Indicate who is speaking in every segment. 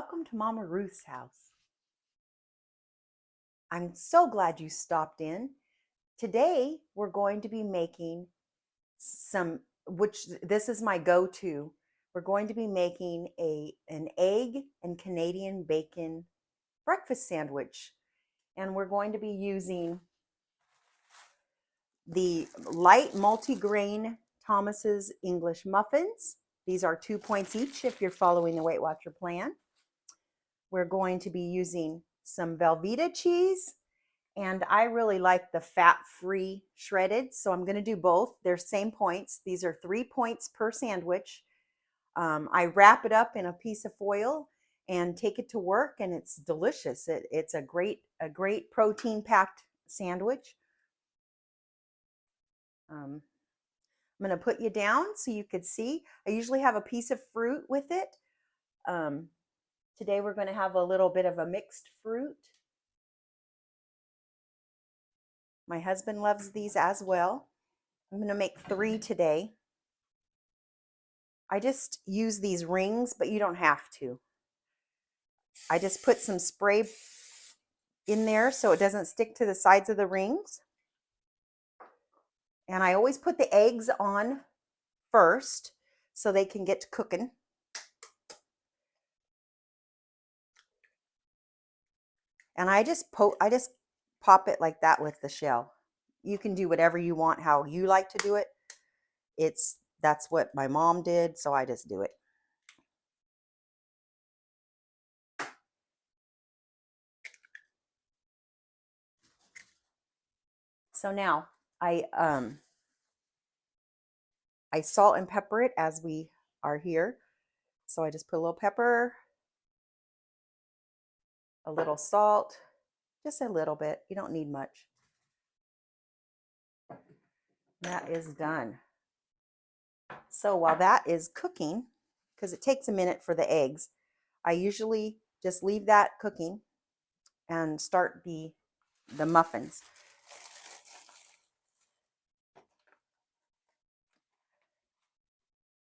Speaker 1: welcome to Mama Ruth's house. I'm so glad you stopped in. Today we're going to be making which this is my go-to. We're going to be making an egg and Canadian bacon breakfast sandwich. And we're going to be using the light multigrain Thomas's English muffins. These are 2 points each if you're following the Weight Watcher plan. We're going to be using some Velveeta cheese, and I really like the fat-free shredded, so I'm going to do both. They're same points. These are 3 points per sandwich. I wrap it up in a piece of foil and take it to work, and it's delicious. It's a great protein-packed sandwich. I'm going to put you down so you could see. I usually have a piece of fruit with it. Today we're going to have a little bit of a mixed fruit. My husband loves these as well. I'm going to make 3 today. I just use these rings, but you don't have to. I just put some spray in there so it doesn't stick to the sides of the rings. And I always put the eggs on first so they can get to cooking. And I just pop it like that with the shell. You can do whatever you want, how you like to do it. That's what my mom did, so I just do it. So now I salt and pepper it as we are here. So I just put a little pepper, a little salt, just a little bit. You don't need much. That is done. So while that is cooking, because it takes a minute for the eggs, I usually just leave that cooking and start the muffins.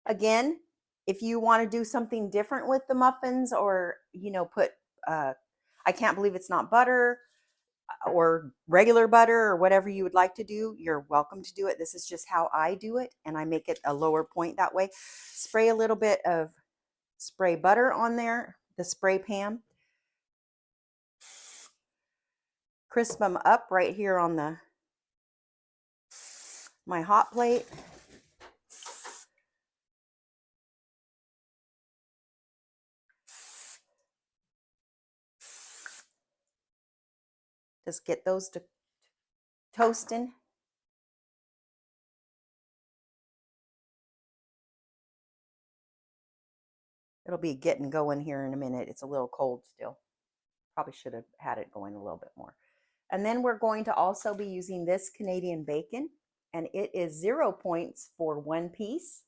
Speaker 1: Again, if you want to do something different with the muffins, or put I can't believe it's not butter or regular butter or whatever you would like to do, you're welcome to do it. This is just how I do it, and I make it a lower point that way. Spray a little bit of spray butter on there, the spray pan. Crisp them up right here on my hot plate. Just get those to toasting. It'll be getting going here in a minute. It's a little cold still. Probably should have had it going a little bit more. And then we're going to also be using this Canadian bacon, and it is 0 points for 1 piece.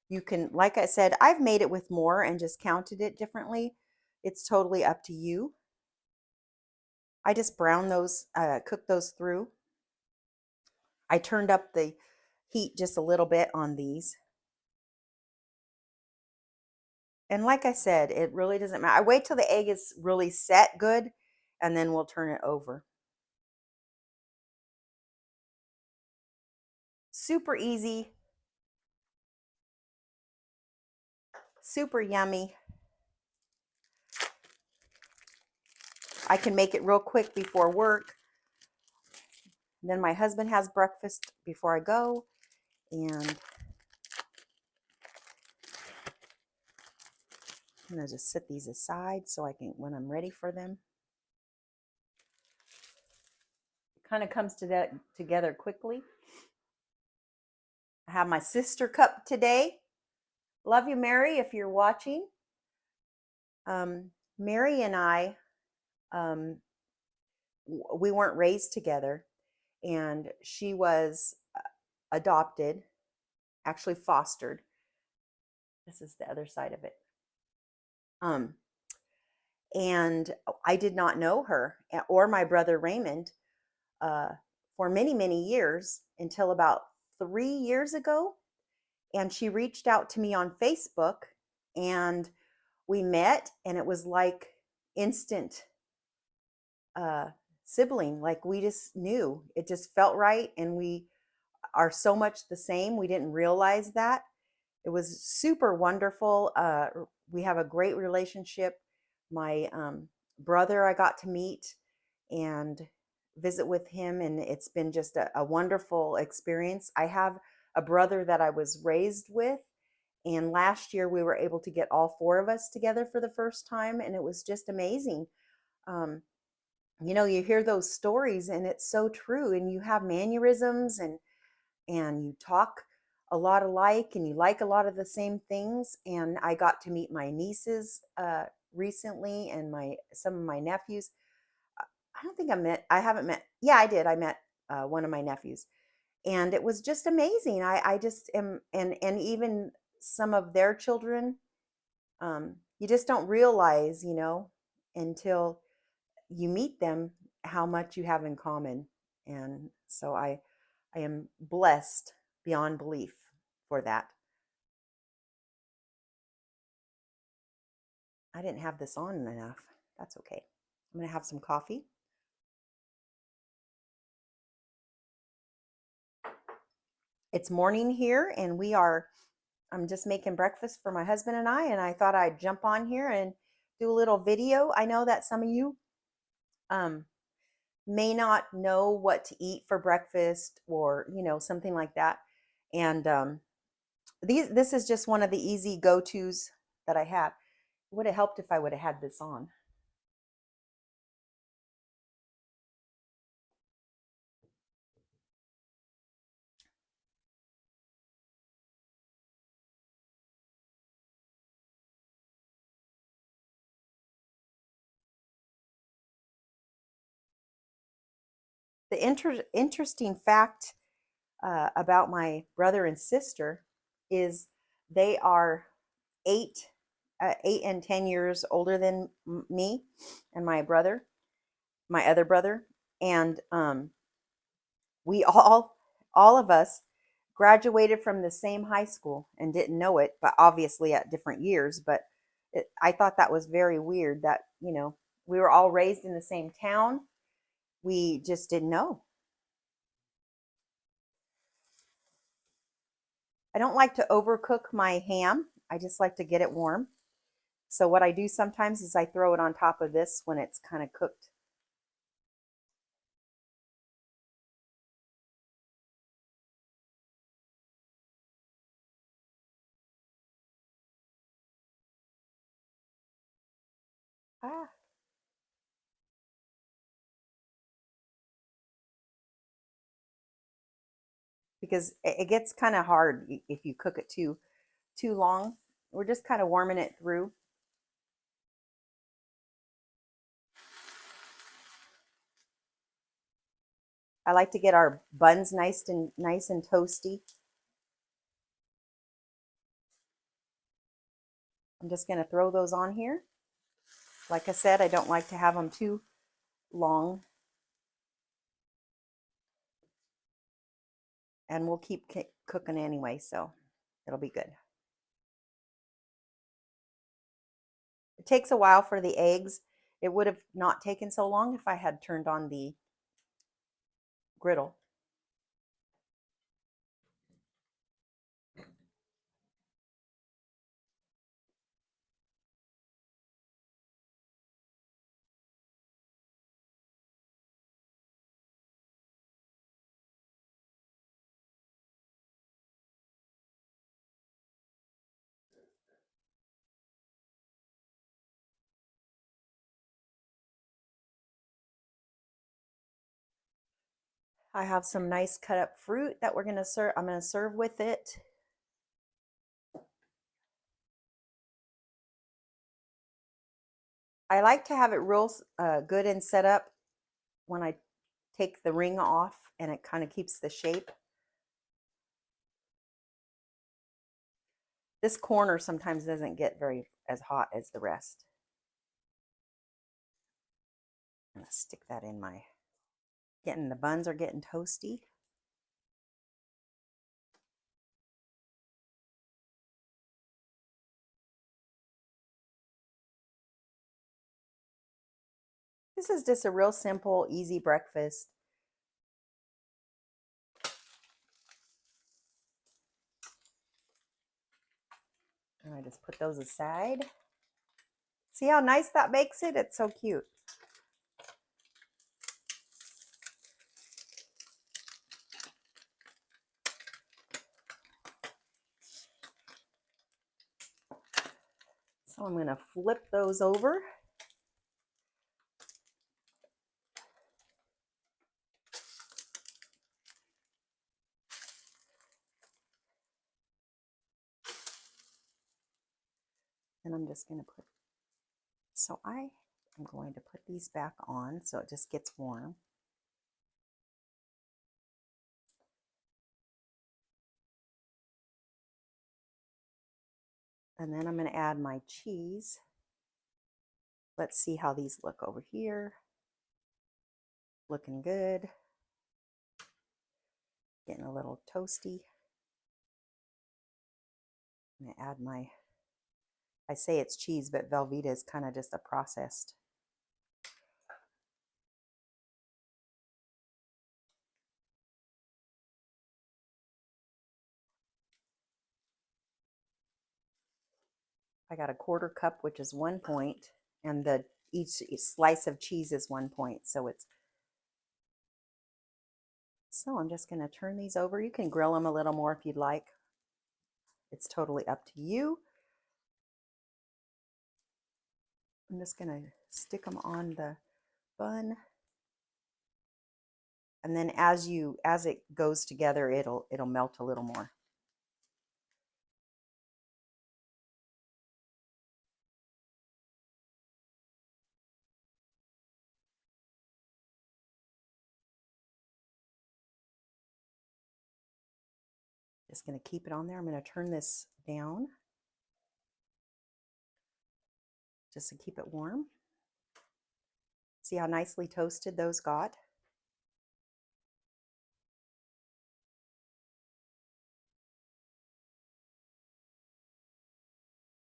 Speaker 1: You can, like I said, I've made it with more and just counted it differently. It's totally up to you. I just brown those, cook those through. I turned up the heat just a little bit on these. And like I said, it really doesn't matter. I wait till the egg is really set good, and then we'll turn it over. Super easy. Super yummy. I can make it real quick before work. And then my husband has breakfast before I go, and I'm going to just set these aside so I can, when I'm ready for them. It kind of comes together quickly. I have my sister cup today. Love you, Mary, if you're watching. Mary and I, we weren't raised together, and she was adopted, actually fostered. This is the other side of it. And I did not know her or my brother Raymond for many, many years, until about 3 years ago. And she reached out to me on Facebook, and we met and it was like instant sibling. Like we just knew, it just felt right. And we are so much the same. We didn't realize that. It was super wonderful. We have a great relationship. My brother, I got to meet and visit with him, and it's been just a wonderful experience. I have a brother that I was raised with, and last year we were able to get all four of us together for the first time, and it was just amazing. Um, you hear those stories, and it's so true, and you have mannerisms and you talk a lot alike and you like a lot of the same things. And I got to meet my nieces recently and some of my nephews. I don't think I haven't met, yeah, I did. I met one of my nephews and it was just amazing. I just am, and even some of their children, you just don't realize, until you meet them, how much you have in common. And so I am blessed beyond belief for that. I didn't have this on enough. That's okay. I'm going to have some coffee. It's morning here, and I'm just making breakfast for my husband and I thought I'd jump on here and do a little video. I know that some of you um, may not know what to eat for breakfast or, something like that. And this is just one of the easy go-tos that I have. It would have helped if I would have had this on. The interesting fact about my brother and sister is they are 8 and 10 years older than me and my other brother, and we all of us graduated from the same high school and didn't know it, but obviously at different years. But I thought that was very weird that we were all raised in the same town. We just didn't know. I don't like to overcook my ham. I just like to get it warm. So what I do sometimes is I throw it on top of this when it's kind of cooked. Ah, because it gets kind of hard if you cook it too long. We're just kind of warming it through. I like to get our buns nice and toasty. I'm just going to throw those on here. Like I said, I don't like to have them too long. And we'll keep cooking anyway, so it'll be good. It takes a while for the eggs. It would have not taken so long if I had turned on the griddle. I have some nice cut up fruit that we're going to serve. I'm going to serve with it. I like to have it real good and set up when I take the ring off, and it kind of keeps the shape. This corner sometimes doesn't get very as hot as the rest. I'm going to stick that in the buns are getting toasty. This is just a real simple, easy breakfast. And I just put those aside. See how nice that makes it? It's so cute. So I'm going to flip those over. And I'm just going to put, so I am going to put these back on so it just gets warm. And then I'm going to add my cheese. Let's see how these look over here. Looking good. Getting a little toasty. I'm going to add my, I say it's cheese, but Velveeta is kind of just a processed. I got a 1/4 cup, which is 1 point, and each slice of cheese is 1 point. So I'm just going to turn these over. You can grill them a little more if you'd like. It's totally up to you. I'm just going to stick them on the bun. And then as it goes together, it'll melt a little more. Just going to keep it on there. I'm going to turn this down just to keep it warm. See how nicely toasted those got?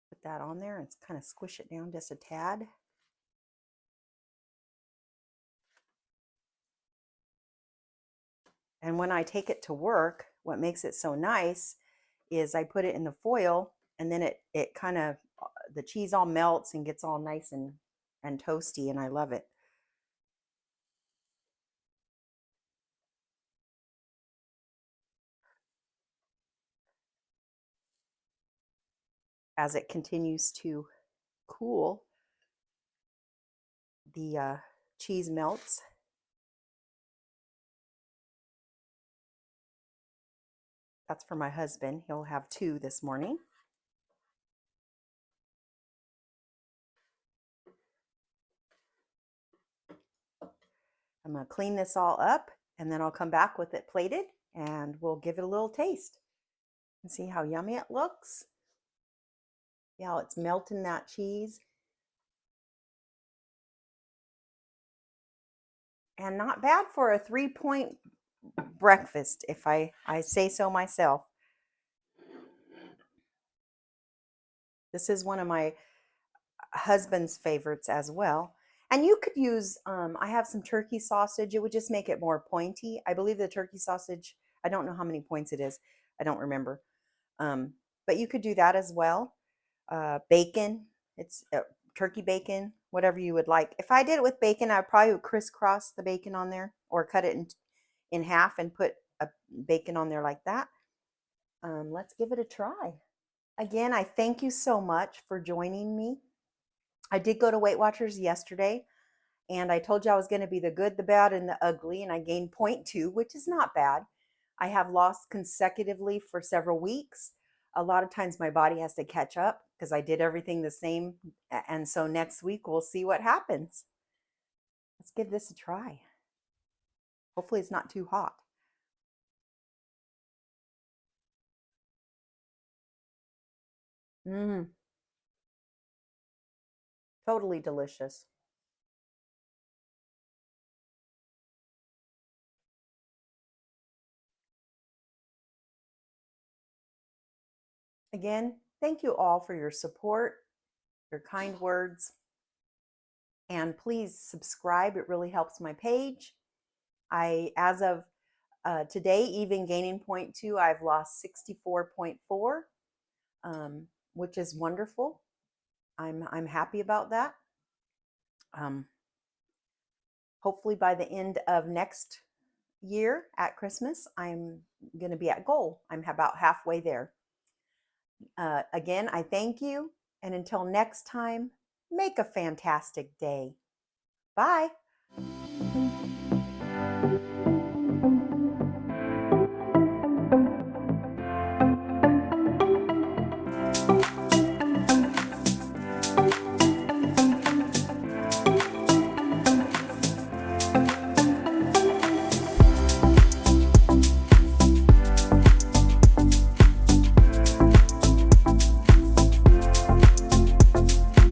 Speaker 1: Put that on there and kind of squish it down just a tad. And when I take it to work, what makes it so nice is I put it in the foil, and then it kind of, the cheese all melts and gets all nice and toasty, and I love it. As it continues to cool, the cheese melts. That's for my husband. He'll have 2 this morning. I'm going to clean this all up, and then I'll come back with it plated, and we'll give it a little taste and see how yummy it looks. See how it's melting that cheese. And not bad for a 3-point breakfast, if I say so myself. This is one of my husband's favorites as well. And you could use, I have some turkey sausage. It would just make it more pointy. I believe the turkey sausage, I don't know how many points it is. I don't remember. But you could do that as well. Bacon, it's turkey bacon, whatever you would like. If I did it with bacon, I probably would crisscross the bacon on there, or cut it in half and put a bacon on there like that. Let's give it a try. Again, I thank you so much for joining me. I did go to Weight Watchers yesterday, and I told you I was going to be the good, the bad, and the ugly, and I gained 0.2, which is not bad. I have lost consecutively for several weeks. A lot of times my body has to catch up because I did everything the same, and so next week we'll see what happens. Let's give this a try. Hopefully it's not too hot. Totally delicious. Again, thank you all for your support, your kind words. And please subscribe. It really helps my page. As of today, even gaining 0.2, I've lost 64.4, which is wonderful. I'm happy about that. Hopefully by the end of next year at Christmas, I'm going to be at goal. I'm about halfway there. Again, I thank you. And until next time, make a fantastic day. Bye.